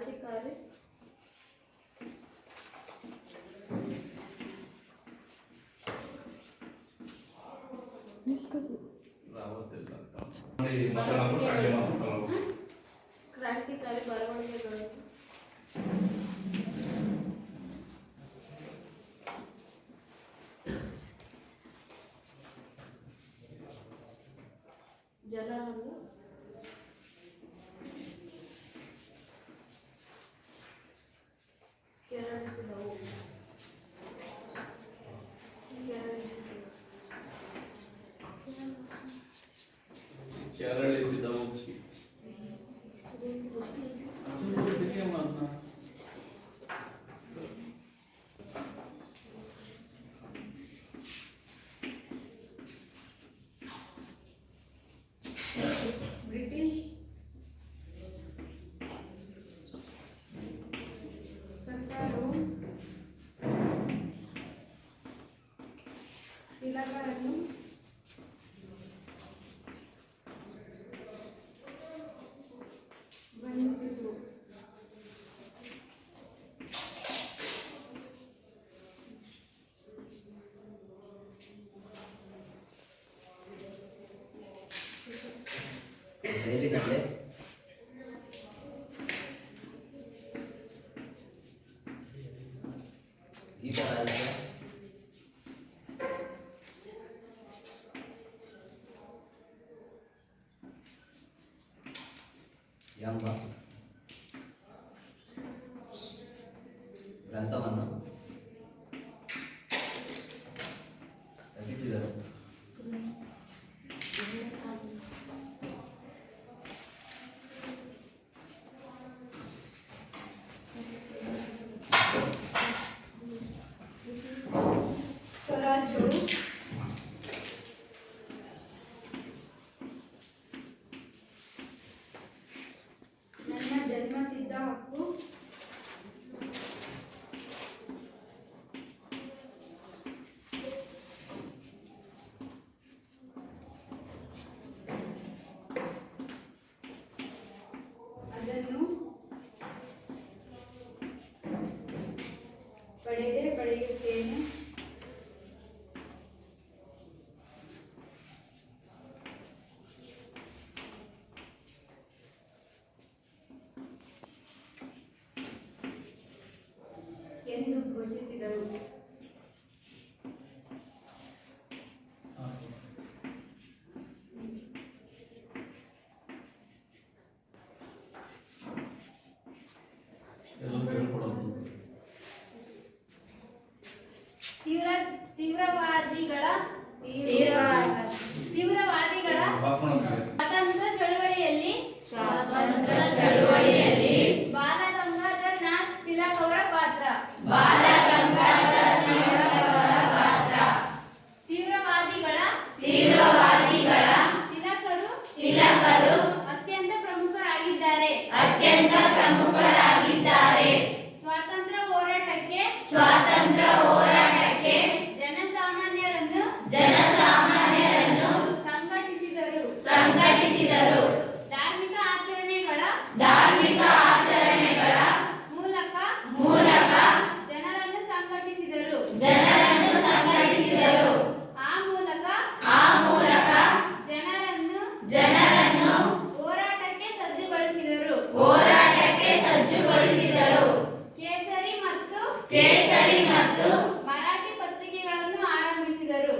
ಕ್ರಾಂತಿಕಾರಿ ಕ್ರಾಂತಿಕಾರಿ ಬರವಣಿಗೆಗಳು ಜನರನ್ನು ಕೆರಳಿಸಿದವು. ಬ್ರಿಟಿಷ್ ಸರ್ಕಾರವು ತಿಲಕರನ್ನು ಬಂಧಿಸಿತು. ಜೈಲಿನಲ್ಲೇ ಗೀತರಾಜ ಎಂಬ ಗ್ರಂಥವನ್ನು ರಚಿಸಿದರು. ಸ್ವರಾಜ್ಯವು ನನ್ನ ಜನ್ಮಸಿದ್ಧ ಹಕ್ಕು. ಅದನ್ನು ಪಡೆದೇ ಪಡೆಯುತ್ತೇನೆ. ಎಂದು ಘೋಷಿಸಿದರು. ತೀವ್ರವಾದಿಗಳ ಸ್ವಾತಂತ್ರ್ಯ ಚಳವಳಿಯಲ್ಲಿ ಬಾಲ ಗಂಗಾಧರ್ ನಾಥ್ ತಿಲಕ್ ಅವರ ಪಾತ್ರ. ತೀವ್ರವಾದಿಗಳ ತಿಲಕರು ಅತ್ಯಂತ ಪ್ರಮುಖರಾಗಿದ್ದಾರೆ. ಸ್ವಾತಂತ್ರ್ಯ ಹೋರಾಟಕ್ಕೆ ಜನಸಾಮಾನ್ಯರನ್ನು ಸಂಘಟಿಸಿದರು. ಧಾರ್ಮಿಕ ಆಚರಣೆಗಳ ಮೂಲಕ ಜನರನ್ನು ಸಂಘಟಿಸಿದರು. ಆ ಮೂಲಕ ಜನರನ್ನು ಹೋರಾಟಕ್ಕೆ ಸಜ್ಜುಗೊಳಿಸಿದರು. ಕೇಸರಿ ಮತ್ತು ಮರಾಠಿ ಪತ್ರಿಕೆಗಳನ್ನು ಆರಂಭಿಸಿದರು.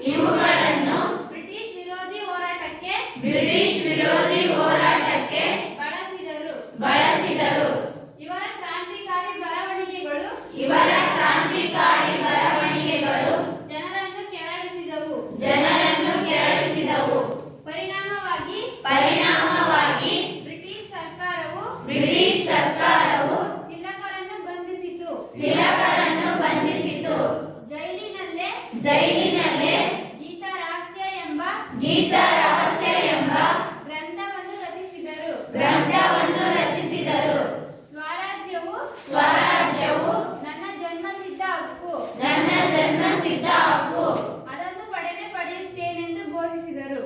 ಇವುಗಳನ್ನು ಬ್ರಿಟಿಷ್ ವಿರೋಧಿ ಹೋರಾಟಕ್ಕೆ ಬಳಸಿದರು. ಇವರ ಕ್ರಾಂತಿಕಾರಿ ಬರವಣಿಗೆಗಳು ಜನರನ್ನು ಕೆರಳಿಸಿದವು. ಪರಿಣಾಮವಾಗಿ ಬ್ರಿಟಿಷ್ ಸರ್ಕಾರವು ತಿಲಕರನ್ನು ಬಂಧಿಸಿತು. ಜೈಲಿನಲ್ಲೇ ಗೀತ ರಹಸ್ಯ ಎಂಬ ಗ್ರಂಥವನ್ನು ರಚಿಸಿದರು. ಸ್ವರಾಜ್ಯವು ನನ್ನ ಜನ್ಮಸಿದ್ಧ ಹಕ್ಕು. ಅದನ್ನು ಪಡೆದೇ ಪಡೆಯುತ್ತೇನೆಂದು ಘೋಷಿಸಿದರು.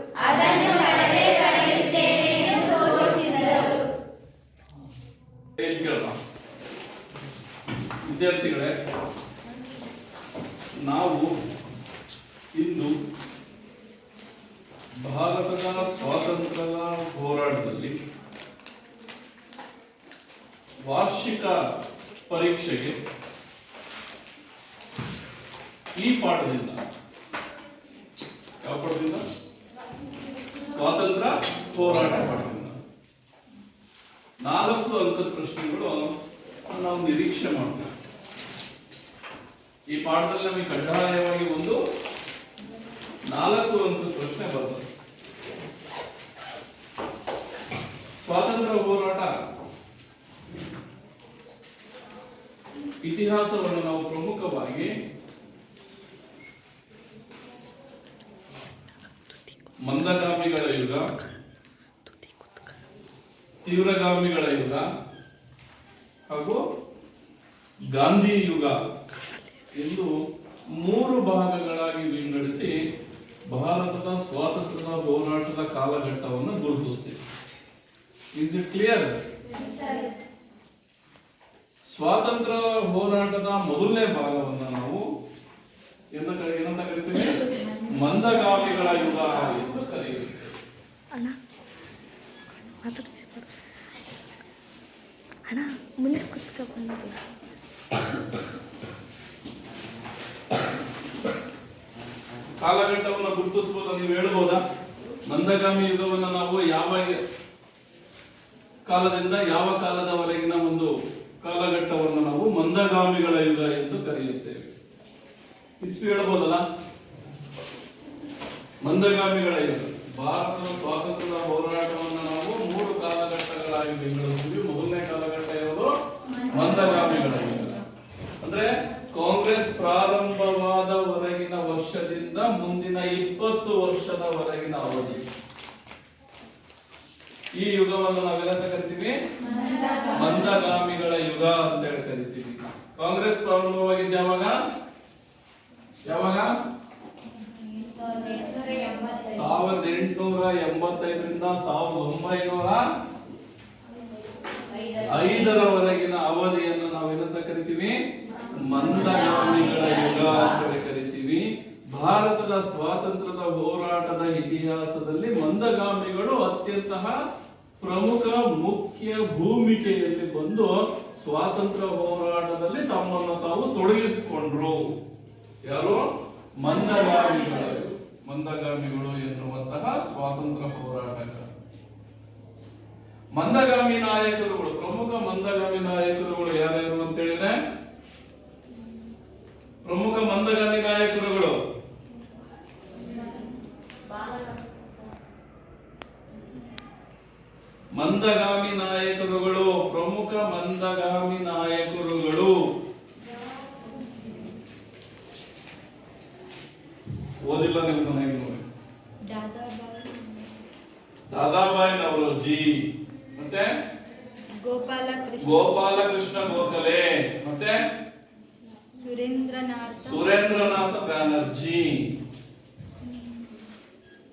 ಭಾರತದ ಸ್ವಾತಂತ್ರ್ಯದ ಹೋರಾಟದಲ್ಲಿ ವಾರ್ಷಿಕ ಪರೀಕ್ಷೆಗೆ ಈ ಪಾಠದಿಂದ, ಯಾವ ಪಾಠದಿಂದ? ಸ್ವಾತಂತ್ರ್ಯ ಹೋರಾಟ ಪಾಠದಿಂದ 4 ಅಂಕದ ಪ್ರಶ್ನೆಗಳು ನಾವು ನಿರೀಕ್ಷೆ ಮಾಡ್ತೀವಿ. ಈ ಪಾಠದಲ್ಲಿ ನಮಗೆ ಕಡ್ಡಾಯವಾಗಿ ಒಂದು 4 ಅಂಕದ ಪ್ರಶ್ನೆ ಬರ್ತದೆ. ಸ್ವಾತಂತ್ರ್ಯ ಹೋರಾಟ ಇತಿಹಾಸವನ್ನು ನಾವು ಪ್ರಮುಖವಾಗಿ ಮಂದಗಾಮಿಗಳ ಯುಗ, ತೀವ್ರಗಾಮಿಗಳ ಯುಗ ಹಾಗೂ ಗಾಂಧಿ ಯುಗ ಎಂದು 3 ಭಾಗಗಳಾಗಿ ವಿಂಗಡಿಸಿ ಭಾರತದ ಸ್ವಾತಂತ್ರ್ಯದ ಹೋರಾಟದ ಕಾಲಘಟ್ಟವನ್ನು ಗುರುತಿಸ್ತೀವಿ. Is it clear? ಸ್ವಾತಂತ್ರ್ಯ ಹೋರಾಟದ ಮೊದಲನೇ ಭಾಗವನ್ನ ನಾವು ಏನಂತ ಕರಿತೀವಿ? ಮಂದಗಾಮಿಗಳ ಯುಗ ಎಂದು ಕರೆಯುತ್ತೇವೆ. ಅಣ್ಣ ಮಾತಾಡ್ಸಿ ಅಣ್ಣ ಮುಂದೆ ಕುತ್ಕ ಬಂದು ಕಾಲಘಟ್ಟವನ್ನು ಗುರುತಿಸಬಹುದಾ? ನೀವು ಹೇಳ್ಬೋದಾ? ಮಂದಗಾಮಿ ಯುಗವನ್ನು ನಾವು ಯಾವ ಕಾಲದಿಂದ ಯಾವ ಕಾಲದವರೆಗಿನ ಒಂದು ಕಾಲಘಟ್ಟವನ್ನು ನಾವು ಮಂದಗಾಮಿಗಳ ಯುಗ ಎಂದು ಕರೆಯುತ್ತೇವೆ. ಇಸ್ವಿ ಹೇಳ್ಬೋದಲ್ಲ? ಮಂದಗಾಮಿಗಳ ಯುಗ. ಭಾರತದ ಸ್ವಾತಂತ್ರ್ಯದ ಹೋರಾಟವನ್ನು ನಾವು 3 ಕಾಲಘಟ್ಟಗಳಾಗಿ ವಿಂಗಡಿಸಿದ್ವಿ. ಮೊದಲನೇ ಕಾಲಘಟ್ಟ ಯಾವುದು? ಮಂದಗಾಮಿಗಳ ಯುಗ. ಅಂದ್ರೆ ಕಾಂಗ್ರೆಸ್ ಪ್ರಾರಂಭವಾದ ಹೊರಗಿನ ವರ್ಷದಿಂದ ಮುಂದಿನ 20 ವರ್ಷದವರೆಗಿನ ಅವಧಿ. ಈ ಯುಗವನ್ನು ನಾವೆಲ್ಲ ಕರಿತೀವಿ ಮಂದಗಾಮಿಗಳ ಯುಗ ಅಂತ ಹೇಳಿ ಕರಿತೀವಿ. ಕಾಂಗ್ರೆಸ್ ಪ್ರಾರಂಭವಾಗಿದ್ದು ಯಾವಾಗ? 1885ರಿಂದ 1905ರವರೆಗಿನ ಅವಧಿಯನ್ನು ನಾವೇನಂತ ಕರಿತೀವಿ? ಮಂದಗಾಮಿಗಳ ಯುಗ ಅಂತ ಕರಿತೀವಿ. ಭಾರತದ ಸ್ವಾತಂತ್ರ್ಯದ ಹೋರಾಟದ ಇತಿಹಾಸದಲ್ಲಿ ಮಂದಗಾಮಿಗಳು ಅತ್ಯಂತ ಪ್ರಮುಖ ಮುಖ್ಯ ಭೂಮಿಕೆಯಲ್ಲಿ ಬಂದು ಸ್ವಾತಂತ್ರ್ಯ ಹೋರಾಟದಲ್ಲಿ ತಮ್ಮನ್ನು ತಾವು ತೊಡಗಿಸಿಕೊಂಡ್ರು. ಯಾರು? ಮಂದಗಾಮಿಗಳು ಎನ್ನುವಂತಹ ಸ್ವಾತಂತ್ರ್ಯ ಹೋರಾಟಗಾರ. ಮಂದಗಾಮಿ ನಾಯಕರುಗಳು, ಪ್ರಮುಖ ಮಂದಗಾಮಿ ನಾಯಕರುಗಳು ಯಾರ್ಯಾರು ಅಂತ ಹೇಳಿದ್ರೆ, ಪ್ರಮುಖ ಮಂದಗಾಮಿ ನಾಯಕರುಗಳು ಪ್ರಮುಖ ಮಂದಗಾಮಿ ನಾಯಕರುಗಳು ಓದಿಲ್ಲ ನೀವು ಮನೆಗೆ ನೋಡಿ. ದಾದಾಬಾಯಿ ನವರೋಜಿ, ಮತ್ತೆ ಗೋಪಾಲಕೃಷ್ಣ ಗೋಖಲೆ, ಮತ್ತೆ ಸುರೇಂದ್ರನಾಥ ಬ್ಯಾನರ್ಜಿ.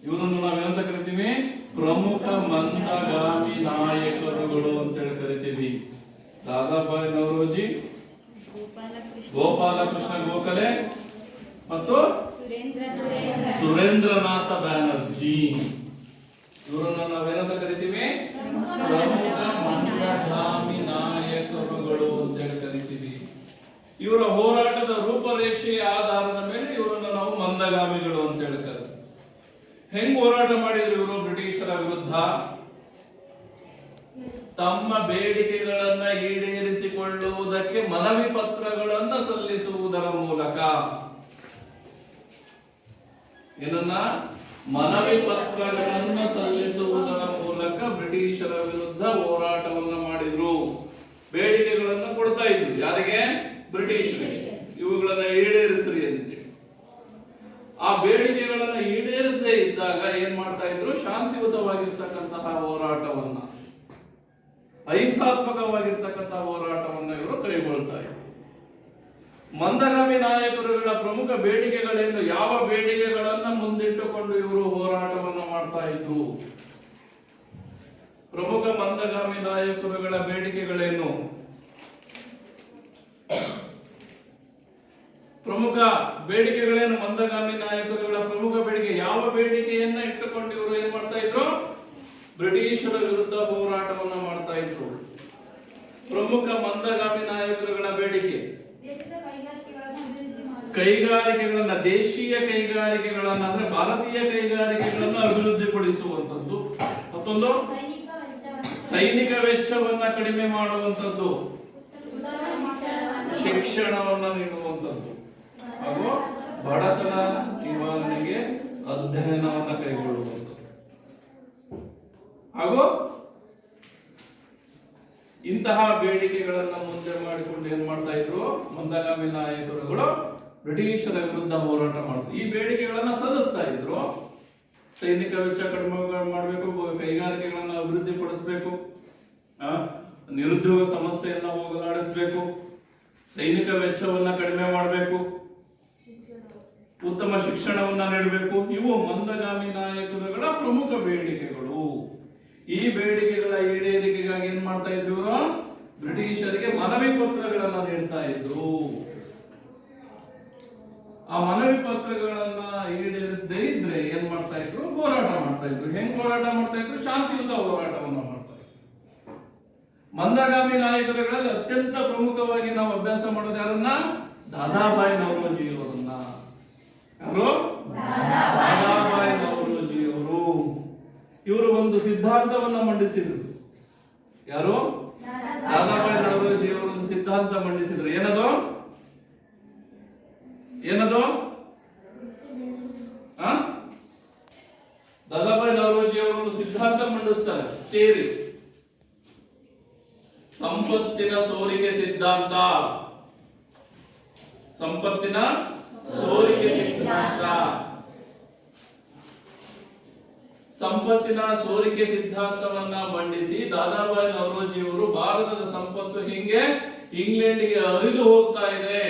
ಇವರನ್ನು ನಾವೇನಂತ ಕರಿತೀವಿ? ಪ್ರಮುಖ ಮಂದಗಾಮಿ ನಾಯಕರುಗಳು ಅಂತ ಹೇಳಿ ಕರಿತೀವಿ. ದಾದಾಬಾಯಿ ನವರೋಜಿ, ಗೋಪಾಲಕೃಷ್ಣ ಗೋಖಲೆ ಮತ್ತು ಸುರೇಂದ್ರನಾಥ ಬ್ಯಾನರ್ಜಿ. ಇವರನ್ನು ನಾವೇನಂತ ಕರಿತೀವಿ? ಪ್ರಮುಖ ಮಂದಗಾಮಿ ನಾಯಕರುಗಳು ಅಂತ ಹೇಳಿ ಕರಿತೀವಿ. ಇವರ ಹೋರಾಟದ ರೂಪರೇಷೆಯ ಆಧಾರದ ಮೇಲೆ ಇವರನ್ನು ನಾವು ಮಂದಗಾಮಿಗಳು ಅಂತ ಹೇಳಿ ಕರಿತೀವಿ. ಹೆಂಗ್ ಹೋರಾಟ ಮಾಡಿದ್ರು ಇವರು ಬ್ರಿಟಿಷರ ವಿರುದ್ಧ? ತಮ್ಮ ಬೇಡಿಕೆಗಳನ್ನ ಈಡೇರಿಸಿಕೊಳ್ಳುವುದಕ್ಕೆ ಮನವಿ ಪತ್ರಗಳನ್ನು ಸಲ್ಲಿಸುವುದರ ಮೂಲಕ, ಮನವಿ ಪತ್ರಗಳನ್ನ ಸಲ್ಲಿಸುವುದರ ಮೂಲಕ ಬ್ರಿಟಿಷರ ವಿರುದ್ಧ ಹೋರಾಟವನ್ನ ಮಾಡಿದ್ರು. ಬೇಡಿಕೆಗಳನ್ನ ಕೊಡ್ತಾ ಇದ್ರು. ಯಾರಿಗೆ? ಬ್ರಿಟಿಷರಿಗೆ. ಇವುಗಳನ್ನ ಈಡೇರಿಸ್ರಿ ಅಂತೇಳಿ. ಆ ಬೇಡಿಕೆಗಳನ್ನ ಈಡೇರಿಸದೇ ಇದ್ದಾಗ ಏನ್ ಮಾಡ್ತಾ ಇದ್ರು? ಶಾಂತಿಯುತವಾಗಿರ್ತಕ್ಕಂತಹ ಹೋರಾಟವನ್ನ, ಅಹಿಂಸಾತ್ಮಕವಾಗಿರ್ತಕ್ಕಂತಹ ಹೋರಾಟವನ್ನ ಇವರು ಕೈಗೊಳ್ತಾ ಇದ್ರು. ಮಂದಗಾಮಿ ನಾಯಕರುಗಳ ಪ್ರಮುಖ ಬೇಡಿಕೆಗಳೇನು? ಯಾವ ಬೇಡಿಕೆಗಳನ್ನ ಮುಂದಿಟ್ಟುಕೊಂಡು ಇವರು ಹೋರಾಟವನ್ನ ಮಾಡ್ತಾ ಇದ್ರು? ಪ್ರಮುಖ ಮಂದಗಾಮಿ ನಾಯಕರುಗಳ ಬೇಡಿಕೆಗಳೇನು? ಪ್ರಮುಖ ಬೇಡಿಕೆಗಳೇನು? ಮಂದಗಾಮಿ ನಾಯಕರುಗಳ ಪ್ರಮುಖ ಬೇಡಿಕೆ ಯಾವ ಬೇಡಿಕೆಯನ್ನ ಇಟ್ಟುಕೊಂಡು ಇವರು ಏನ್ ಮಾಡ್ತಾ ಇದ್ರು? ಬ್ರಿಟಿಷರ ವಿರುದ್ಧ ಹೋರಾಟವನ್ನ ಮಾಡ್ತಾ ಇದ್ರು. ಪ್ರಮುಖ ಮಂದಗಾಮಿ ನಾಯಕರುಗಳ ಬೇಡಿಕೆ ದೇಶದ ಕೈಗಾರಿಕೆಗಳನ್ನು ಅಭಿವೃದ್ಧಿ ಮಾಡುವುದು. ಕೈಗಾರಿಕೆಗಳನ್ನ, ದೇಶೀಯ ಕೈಗಾರಿಕೆಗಳನ್ನ ಅಂದ್ರೆ ಭಾರತೀಯ ಕೈಗಾರಿಕೆಗಳನ್ನ ಅಭಿವೃದ್ಧಿಪಡಿಸುವಂತದ್ದು. ಮತ್ತೊಂದು ಸೈನಿಕ ವೆಚ್ಚವನ್ನ ಕಡಿಮೆ ಮಾಡುವಂತದ್ದು, ಶಿಕ್ಷಣವನ್ನ ನೀಡುವಂತದ್ದು, ಹಾಗೂ ಬಡತನ ನಿವಾರಣೆಗೆ ಅಧ್ಯಯನವನ್ನ ಕೈಗೊಳ್ಳುವಂಥದ್ದು. ಹಾಗೂ ಇಂತಹ ಬೇಡಿಕೆಗಳನ್ನ ಮುಂದೆ ಮಾಡಿಕೊಂಡು ಏನ್ ಮಾಡ್ತಾ ಇದ್ರು? ಮಂದಗಾಮಿ ನಾಯಕರುಗಳು ಬ್ರಿಟಿಷರ ವಿರುದ್ಧ ಹೋರಾಟ ಮಾಡ್ತಾರೆ. ಈ ಬೇಡಿಕೆಗಳನ್ನ ಸಲ್ಲಿಸ್ತಾ ಇದ್ರು. ಸೈನಿಕ ವೆಚ್ಚ ಕಡಿಮೆ ಮಾಡಬೇಕು, ಕೈಗಾರಿಕೆಗಳನ್ನ ಅಭಿವೃದ್ಧಿ ಪಡಿಸಬೇಕು, ನಿರುದ್ಯೋಗ ಸಮಸ್ಯೆಯನ್ನ ಹೋಗಲಾಡಿಸಬೇಕು, ಸೈನಿಕ ವೆಚ್ಚವನ್ನ ಕಡಿಮೆ ಮಾಡಬೇಕು, ಉತ್ತಮ ಶಿಕ್ಷಣವನ್ನ ನೀಡಬೇಕು. ಇವು ಮಂದಗಾಮಿ ನಾಯಕರುಗಳ ಪ್ರಮುಖ ಬೇಡಿಕೆಗಳು. ಈ ಬೇಡಿಕೆಗಳ ಈಡೇರಿಕೆಗಾಗಿ ಏನ್ ಮಾಡ್ತಾ ಇದ್ರು ಇವರು? ಬ್ರಿಟಿಷರಿಗೆ ಮನವಿ ಪತ್ರಗಳನ್ನ ನೀಡ್ತಾ ಇದ್ರು. ಆ ಮನವಿ ಪತ್ರಗಳನ್ನ ಈಡೇರಿಸದೇ ಇದ್ರೆ ಏನ್ ಮಾಡ್ತಾ ಇದ್ರು? ಹೋರಾಟ ಮಾಡ್ತಾ ಇದ್ರು. ಹೆಂಗ್ ಹೋರಾಟ ಮಾಡ್ತಾ ಇದ್ರು? ಶಾಂತಿಯುತ ಹೋರಾಟವನ್ನ ಮಾಡ್ತಾ ಇದ್ರು. ಮಂದಗಾಮಿ ನಾಯಕರುಗಳಲ್ಲಿ ಅತ್ಯಂತ ಪ್ರಮುಖವಾಗಿ ನಾವು ಅಭ್ಯಾಸ ಮಾಡೋದು ಯಾರನ್ನ? ದಾದಾಬಾಯಿ ನವರೋಜಿ ಅವರನ್ನ. ಯಾರು? ದಾದಾಬಾಯಿ ನವರೋಜಿ ಅವರು. ಇವರು ಒಂದು ಸಿದ್ಧಾಂತವನ್ನ ಮಂಡಿಸಿದ್ರು. ಯಾರು? ದಾದಾಬಾಯಿ ನವರೋಜಿ ಅವರು ಒಂದು ಸಿದ್ಧಾಂತ ಮಂಡಿಸಿದ್ರು. ಏನದು? ಏನದು? ದಾದಾಬಾಯಿ ನವರೋಜಿ ಅವರು ಒಂದು ಸಿದ್ಧಾಂತ ಮಂಡಿಸ್ತಾರೆ. ಕೇಳಿ, ಸಂಪತ್ತಿನ ಸೋರಿಕೆ ಸಿದ್ಧಾಂತ. ಸಂಪತ್ತಿನ ಸೋರಿಕೆ ಸಿದ್ಧಾಂತ. ಸಂಪತ್ತಿನ ಸೋರಿಕೆ ಸಿದ್ಧಾಂತವನ್ನ ಮಂಡಿಸಿ ದಾದಾಬಾಯಿ ನವರೋಜಿ ಅವರು ಭಾರತದ ಸಂಪತ್ತು ಹಿಂಗೆ ಇಂಗ್ಲೆಂಡ್ಗೆ ಹರಿದು ಹೋಗ್ತಾ ಇದೆ,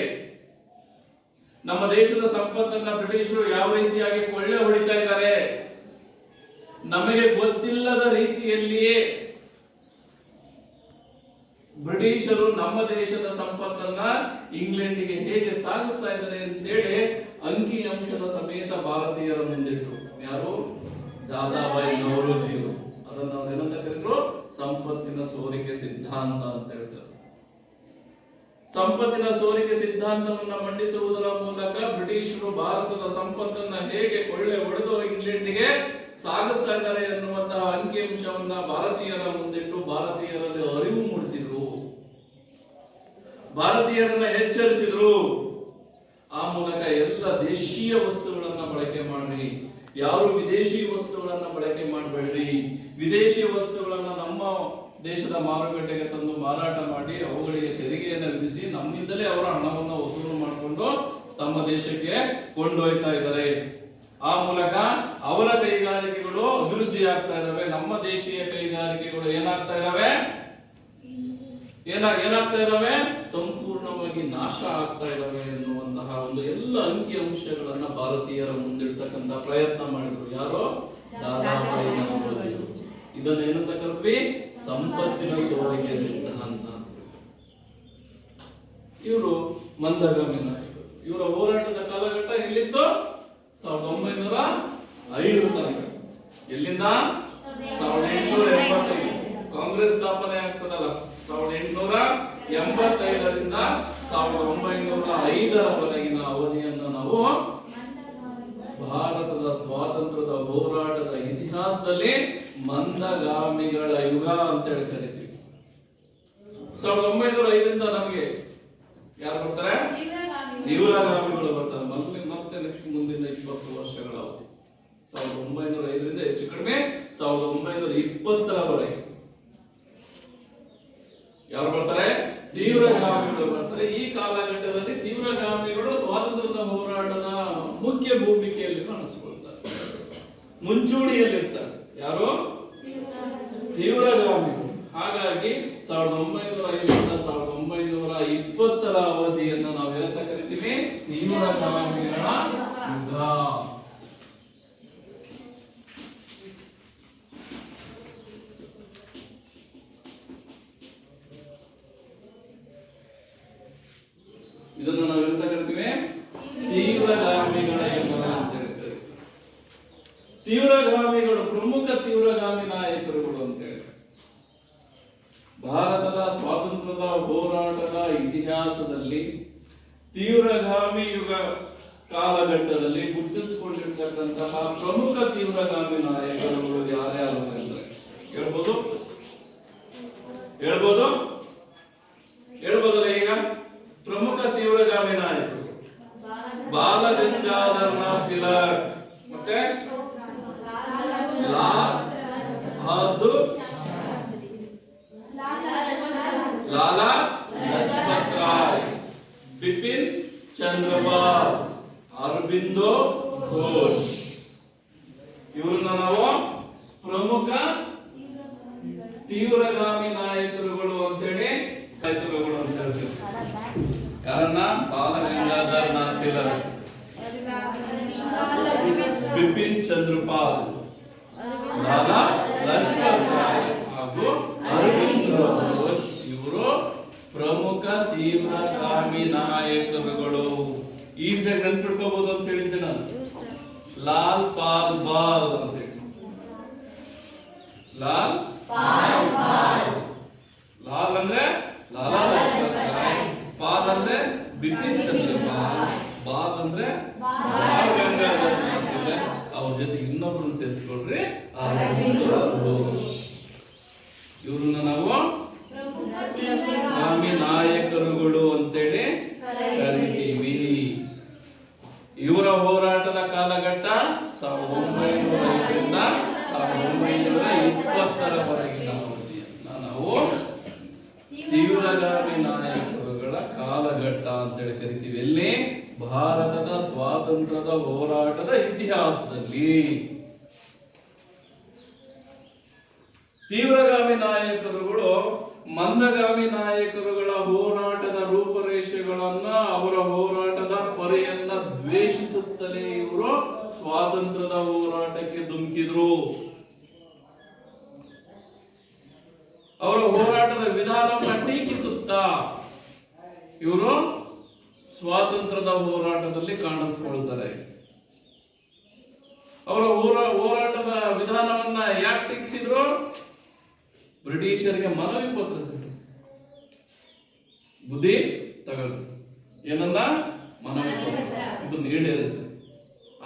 ನಮ್ಮ ದೇಶದ ಸಂಪತ್ತನ್ನ ಬ್ರಿಟಿಷರು ಯಾವ ರೀತಿಯಾಗಿ ಕೊಳ್ಳೆ ಹೊಡಿತಾ ಇದ್ದಾರೆ, ನಮಗೆ ಗೊತ್ತಿಲ್ಲದ ರೀತಿಯಲ್ಲಿಯೇ ಬ್ರಿಟಿಷರು ನಮ್ಮ ದೇಶದ ಸಂಪತ್ತನ್ನ ಇಂಗ್ಲೆಂಡ್ಗೆ ಹೇಗೆ ಸಾಗಿಸ್ತಾ ಇದ್ದಾರೆ ಅಂತೇಳಿ ಅಂಕಿ ಅಂಶದ ಸಮೇತ ಭಾರತೀಯರ ಮುಂದಿಟ್ಟರು. ಯಾರು? ದಾದಾಬಾಯಿ ನವರೋಜಿ. ಅದನ್ನ ನಾವು ಏನಂತ ಕರೆದ್ರು? ಸಂಪತ್ತಿನ ಸೋರಿಕೆ ಸಿದ್ಧಾಂತ ಅಂತ ಹೇಳ್ತಾರೆ. ಸಂಪತ್ತಿನ ಸೋರಿಕೆ ಸಿದ್ಧಾಂತವನ್ನ ಮಂಡಿಸುವುದರ ಮೂಲಕ ಬ್ರಿಟಿಷರು ಭಾರತದ ಸಂಪತ್ತನ್ನ ಹೇಗೆ ಕೊಳ್ಳೆ ಹೊಡೆದು ಇಂಗ್ಲೆಂಡ್ಗೆ ಸಾಗಿಸ್ತಾ ಇದ್ದಾರೆ ಎನ್ನುವಂತಹ ಅಂಕಿಅಂಶವನ್ನ ಭಾರತೀಯರ ಮುಂದಿಟ್ಟು ಭಾರತೀಯರಲ್ಲಿ ಅರಿವು ಮೂಡಿಸಿದ್ರು, ಭಾರತೀಯರನ್ನ ಎಚ್ಚರಿಸಿದ್ರು. ಆ ಮೂಲಕ ಎಲ್ಲ ದೇಶೀಯ ವಸ್ತುಗಳನ್ನ ಬಳಕೆ ಮಾಡಿ, ಯಾರು ವಿದೇಶಿ ವಸ್ತುಗಳನ್ನ ಬಳಕೆ ಮಾಡಬೇಡ್ರಿ, ವಿದೇಶಿ ವಸ್ತುಗಳನ್ನ ನಮ್ಮ ದೇಶದ ಮಾರುಕಟ್ಟೆಗೆ ತಂದು ಮಾರಾಟ ಮಾಡಿ ಅವುಗಳಿಗೆ ತೆರಿಗೆಯನ್ನು ವಿಧಿಸಿ ನಮ್ಮಿಂದಲೇ ಅವರ ಹಣವನ್ನು ವಸೂಲು ಮಾಡಿಕೊಂಡು ತಮ್ಮ ದೇಶಕ್ಕೆ ಕೊಂಡೊಯ್ತಾ ಇದ್ದಾರೆ. ಆ ಮೂಲಕ ಅವರ ಕೈಗಾರಿಕೆಗಳು ಅಭಿವೃದ್ಧಿ ಆಗ್ತಾ ಇದಾವೆ, ನಮ್ಮ ದೇಶೀಯ ಕೈಗಾರಿಕೆಗಳು ಏನಾಗ್ತಾ ಇದಾವೆ? ಏನಾಗ್ತಾ ಇದಾವೆ? ಸಂಪೂರ್ಣವಾಗಿ ನಾಶ ಆಗ್ತಾ ಇದಾವೆ ಎನ್ನುವಂತಹ ಒಂದು ಎಲ್ಲ ಅಂಕಿ ಅಂಶಗಳನ್ನ ಭಾರತೀಯರ ಮುಂದಿಡ್ತಕ್ಕಂತ ಪ್ರಯತ್ನ ಮಾಡಿದ್ರು. ಯಾರು? ದಾದಾಬಾಯಿ ನವರೋಜಿ. ಇದನ್ನ ಏನಂತ ಕರೆದ್ವಿ? ಸಂಪತ್ತಿನ ಸೋರಿಕೆ ಸಿದ್ಧಾಂತ. ಇವರು ಮಂದಗಾಮಿ ನಾಯಕರು. ಇವರ ಹೋರಾಟದ ಕಾಲಘಟ್ಟ ಎಲ್ಲಿತ್ತು? 1905 ತನಕ. ಎಲ್ಲಿಂದ? 1885. ಕಾಂಗ್ರೆಸ್ ಸ್ಥಾಪನೆ ಆಗ್ತದಲ್ಲ 1885ರಿಂದ 1905ರವರೆಗಿನ ಅವಧಿಯನ್ನು ನಾವು ಭಾರತದ ಸ್ವಾತಂತ್ರ್ಯದ ಹೋರಾಟದ ಇತಿಹಾಸದಲ್ಲಿ ಮಂದಗಾಮಿಗಳ ಯುಗ ಅಂತ ಹೇಳಿ ಕರಿತೀವಿ. 1905ರಿಂದ ನಮಗೆ ಯಾರು ಬರ್ತಾರೆ? ತೀವ್ರಗಾಮಿಗಳು ಬರ್ತಾರೆ. ಮತ್ತೆ ನೆಕ್ಸ್ಟ್ ಮುಂದಿನ 20 ವರ್ಷಗಳ ಅವಧಿ 1905ರಿಂದ ಹೆಚ್ಚು ಕಡಿಮೆ 1920ರವರೆಗೆ ಯಾರು ಬರ್ತಾರೆ? ತೀವ್ರಗಾಮಿಗಳು ಬರ್ತಾರೆ. ಈ ಕಾಲಘಟ್ಟದಲ್ಲಿ ತೀವ್ರಗಾಮಿಗಳು ಸ್ವಾತಂತ್ರ್ಯದ ಹೋರಾಟದ ಮುಖ್ಯ ಭೂಮಿಕೆಯಲ್ಲಿ ಕಾಣಿಸಿಕೊಳ್ತಾರೆ, ಮುಂಚೂಣಿಯಲ್ಲಿರ್ತಾರೆ. ಯಾರು? ತೀವ್ರಗಾಮಿಗಳು. ಹಾಗಾಗಿ 1905ರಿಂದ 1920ರ ಅವಧಿಯನ್ನು ನಾವು ಏನಂತ ಕರಿತೀವಿ? ತೀವ್ರಗಾಮಿಗಳ ಯುಗ. ಇದನ್ನು ನಾವು ಏನಂತ ಕರಿತೀವಿ? ತೀವ್ರಗಾಮಿಗಳ ಯುಗ ಅಂತ ಹೇಳ್ತಾರೆ. ತೀವ್ರಗಾಮಿಗಳು ಪ್ರಮುಖ ತೀವ್ರಗಾಮಿ ನಾಯಕರುಗಳು ಅಂತ ಹೇಳಿ ಭಾರತದ ಸ್ವಾತಂತ್ರ್ಯದ ಹೋರಾಟದ ಇತಿಹಾಸದಲ್ಲಿ ತೀವ್ರಗಾಮಿ ಯುಗ ಕಾಲಘಟ್ಟದಲ್ಲಿ ಗುರುತಿಸಿಕೊಂಡಿರ್ತಕ್ಕಂತಹ ಪ್ರಮುಖ ತೀವ್ರಗಾಮಿ ನಾಯಕರುಗಳು ಯಾರ್ಯಾರು ಅಂದ್ರೆ ಹೇಳ್ಬೋದು ಹೇಳ್ಬೋದಲ್ಲ ಈಗ ಪ್ರಮುಖ ತೀವ್ರಗಾಮಿ ನಾಯಕರು ಬಾಲಗಂಗಾಧರನಾಥ್ ತಿಲಕ್ ಮತ್ತೆ ಲಾಲ್ ಬಹದ್ದೂರ್ ಲಾಲಾ ಲಜಪತ್ ರಾಯ್ ಬಿಪಿನ್ ಚಂದ್ರಪಾಲ್ ಅರಬಿಂದೋ ಘೋಷ್ ಇವರನ್ನ ನಾವು ಪ್ರಮುಖ ತೀವ್ರಗಾಮಿ ನಾಯಕರುಗಳು ಅಂತೇಳಿ ನಾಯಕರುಗಳು ಅಂತ ಹೇಳ್ತೀವಿ. ಯಾರನ್ನ? ಬಾಲಗಂಗಾಧರನಾಥ್ ತಿಲಕ್, ಬಿಪಿನ್ ಚಂದ್ರಪಾಲ್, ಲಾಲಾ ಲಜಪತ್ ರಾಯ್ ಹಾಗೂ ಅರವಿಂದೋ ಘೋಷ್ ಇವರು ಪ್ರಮುಖ ತೀವ್ರಗಾಮಿ ನಾಯಕರುಗಳು. ಈಸಿಯಾಗಿ ನೆನ್ಪಿಟ್ಕೋಬಹುದು ಅಂತ ಹೇಳಿದ್ದೆ ನಾನು. ಲಾಲ್ ಪಾಲ್ ಬಾಲ್ ಅಂತ ಹೇಳಿ ಲಾಲ್ ಲಾಲ್ ಅಂದ್ರೆ ಲಾಲಾ ಲಜಪತ್ ರಾಯ್, ಪಾಲ್ ಅಂದ್ರೆ ಬಿಪಿನ್ ಚಂದ್ರಪಾಲ್, ಬಾಲ್ ಅಂದ್ರೆ ಬಾಲ್ ಗಂಗಾಧರನಾಥ್ ತಿಲಕ್, ಅವ್ರ ಜೊತೆ ಇನ್ನೊಬ್ರನ್ನ ಸೇರಿಸ್ಕೊಳ್ರಿ ಅರವಿಂದೋ ಘೋಷ್. ಇವ್ರನ್ನ ನಾವು ಗಾಮಿ ನಾಯಕರುಗಳು ಅಂತೇಳಿ ಕರಿತೀವಿ. ಇವರ ಹೋರಾಟದ ಕಾಲಘಟ್ಟ 1905ರಿಂದ 1920ರವರೆಗಿನ ಅವಧಿಯನ್ನ ನಾವು ತೀವ್ರಗಾಮಿ ನಾಯಕರುಗಳ ಕಾಲಘಟ್ಟ ಅಂತೇಳಿ ಕರಿತೀವಿ. ಎಲ್ಲಿ? ಭಾರತದ ಸ್ವಾತಂತ್ರ್ಯದ ಹೋರಾಟದ ಇತಿಹಾಸದಲ್ಲಿ. ತೀವ್ರಗಾಮಿ ನಾಯಕರುಗಳು ಮಂದಗಾಮಿ ನಾಯಕರುಗಳ ಹೋರಾಟದ ರೂಪರೇಷೆಗಳನ್ನ, ಅವರ ಹೋರಾಟದ ಪರೆಯನ್ನ ದ್ವೇಷಿಸುತ್ತಲೇ ಇವರು ಸ್ವಾತಂತ್ರ್ಯದ ಹೋರಾಟಕ್ಕೆ ಧುಮುಕಿದ್ರು. ಅವರ ಹೋರಾಟದ ವಿಧಾನವನ್ನು ಟೀಕಿಸುತ್ತಾ ಇವರು ಸ್ವಾತಂತ್ರ್ಯದ ಹೋರಾಟದಲ್ಲಿ ಕಾಣಿಸ್ಕೊಳ್ತಾರೆ. ಅವರ ಹೋರಾಟದ ವಿಧಾನವನ್ನ ಯಾಕೆ ಟೀಕಿಸಿದ್ರು? ಬ್ರಿಟಿಷರಿಗೆ ಮನವಿ ಪತ್ರಿಸಿದ್ರು. ಬುದ್ಧಿ ತಗೊಳ್ಳಿ, ಏನನ್ನ ಮನವಿ ಪತ್ರ ಇದನ್ನು ಈಡೇರಿಸಿ,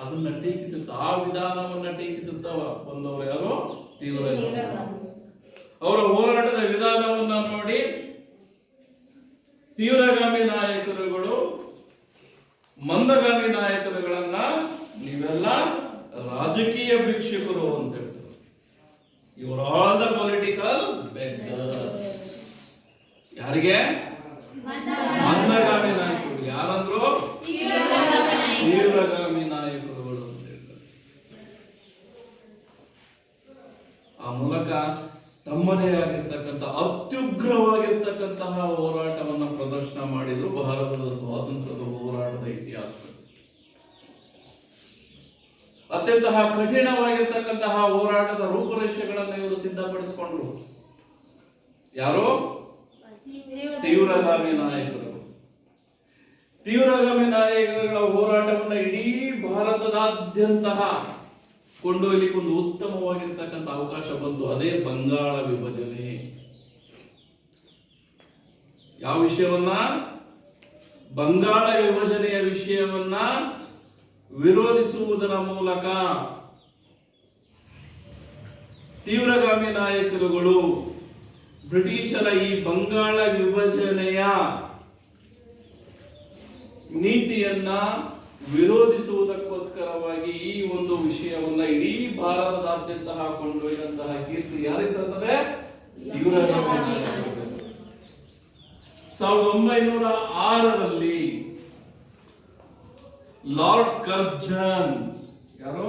ಅದನ್ನ ಟೀಕಿಸುತ್ತ, ಆ ವಿಧಾನವನ್ನ ಟೀಕಿಸುತ್ತಾ ಬಂದವರು ಯಾರು? ತೀವ್ರಗಾಮಿ. ಅವರ ಹೋರಾಟದ ವಿಧಾನವನ್ನ ನೋಡಿ ತೀವ್ರಗಾಮಿ ನಾಯಕರುಗಳು ಮಂದಗಾಮಿ ನಾಯಕರುಗಳನ್ನ ನೀವೆಲ್ಲ ರಾಜಕೀಯ ಭಿಕ್ಷುಕರು ಅಂತ ಹೇಳ್ತಾರೆ. ಇವರು ಆಲ್ ದ ಪೊಲಿಟಿಕಲ್ ಬೆಗ್ಗರ್ಸ್. ಯಾರಿಗೆ? ಮಂದಗಾಮಿ ನಾಯಕರು. ಯಾರಂದ್ರು? ತೀವ್ರಗಾಮಿ ನಾಯಕರುಗಳು ಅಂತ ಹೇಳ್ತಾರೆ. ಆ ಮೂಲಕ ತಮ್ಮದೇ ಆಗಿರ್ತಕ್ಕಂಥ ಅತ್ಯುಗ್ರವಾಗಿರ್ತಕ್ಕಂತಹ ಹೋರಾಟವನ್ನ ಪ್ರದರ್ಶನ ಮಾಡಿದ್ರು ಭಾರತದ ಸ್ವಾತಂತ್ರ್ಯದ ಹೋರಾಟದ ಇತಿಹಾಸದಲ್ಲಿ. ಅತ್ಯಂತ ಕಠಿಣವಾಗಿರ್ತಕ್ಕಂತಹ ಹೋರಾಟದ ರೂಪರೇಷೆಗಳನ್ನು ಇವರು ಸಿದ್ಧಪಡಿಸಿಕೊಂಡ್ರು. ಯಾರು? ತೀವ್ರಗಾಮಿ ನಾಯಕರು. ತೀವ್ರಗಾಮಿ ನಾಯಕರುಗಳ ಹೋರಾಟವನ್ನ ಇಡೀ ಭಾರತದಾದ್ಯಂತ ಕೊಂಡೊಯ್ಲಿಕ್ಕೆ ಒಂದು ಉತ್ತಮವಾಗಿರ್ತಕ್ಕಂಥ ಅವಕಾಶ ಬಂತು. ಅದೇ ಬಂಗಾಳ ವಿಭಜನೆ. ಯಾವ ವಿಷಯವನ್ನ? ಬಂಗಾಳ ವಿಭಜನೆಯ ವಿಷಯವನ್ನ ವಿರೋಧಿಸುವುದರ ಮೂಲಕ ತೀವ್ರಗಾಮಿ ನಾಯಕರುಗಳು ಬ್ರಿಟಿಷರ ಈ ಬಂಗಾಳ ವಿಭಜನೆಯ ನೀತಿಯನ್ನ ವಿರೋಧಿಸುವುದಕ್ಕೋಸ್ಕರವಾಗಿ ಈ ಒಂದು ವಿಷಯವನ್ನ ಇಡೀ ಭಾರತದಾದ್ಯಂತ ಕೊಂಡೊಯ್ದಂತಹ ಕೀರ್ತಿ ಯಾರಿಗೆ ಸಲ್ತದೆ? ತೀವ್ರಗಾಮಿ ನಾಯಕರು. 1906ರಲ್ಲಿ ಲಾರ್ಡ್ ಕರ್ಜನ್, ಯಾರು?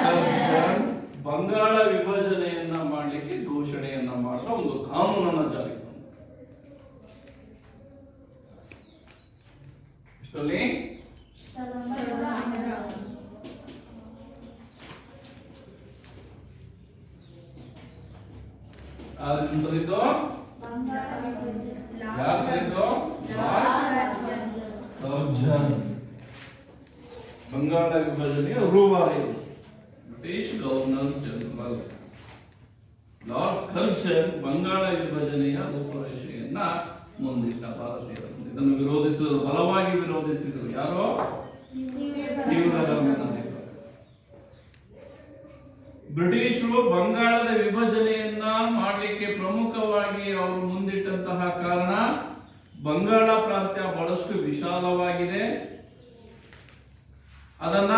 ಕರ್ಜನ್ ಬಂಗಾಳ ವಿಭಜನೆಯನ್ನ ಮಾಡಲಿಕ್ಕೆ ಘೋಷಣೆಯನ್ನ ಮಾಡಿದ ಒಂದು ಕಾನೂನನ್ನ ಜಾರಿಗೆ ತಂದ. ಇಷ್ಟರಲ್ಲಿ ಬಂಗಾಳ ವಿಭಜನೆಯ ರೂವಾರಿ British governor general lord Curzon ಬಂಗಾಳ ವಿಭಜನೆಯ ರೂಪರೇಷೆಯನ್ನ ಮುಂದಿಟ್ಟ ಭಾರತೀಯರು. ಇದನ್ನು ವಿರೋಧಿಸಿದರು, ಬಲವಾಗಿ ವಿರೋಧಿಸಿದರು. ಯಾರೋ ತೀವ್ರಗಾಮಿ ನಾಯಕರು. ಬ್ರಿಟಿಷರು ಬಂಗಾಳದ ವಿಭಜನೆಯನ್ನ ಮಾಡಲಿಕ್ಕೆ ಪ್ರಮುಖವಾಗಿ ಅವರು ಮುಂದಿಟ್ಟಂತಹ ಕಾರಣ, ಬಂಗಾಳ ಪ್ರಾಂತ್ಯ ಬಹಳಷ್ಟು ವಿಶಾಲವಾಗಿದೆ, ಅದನ್ನ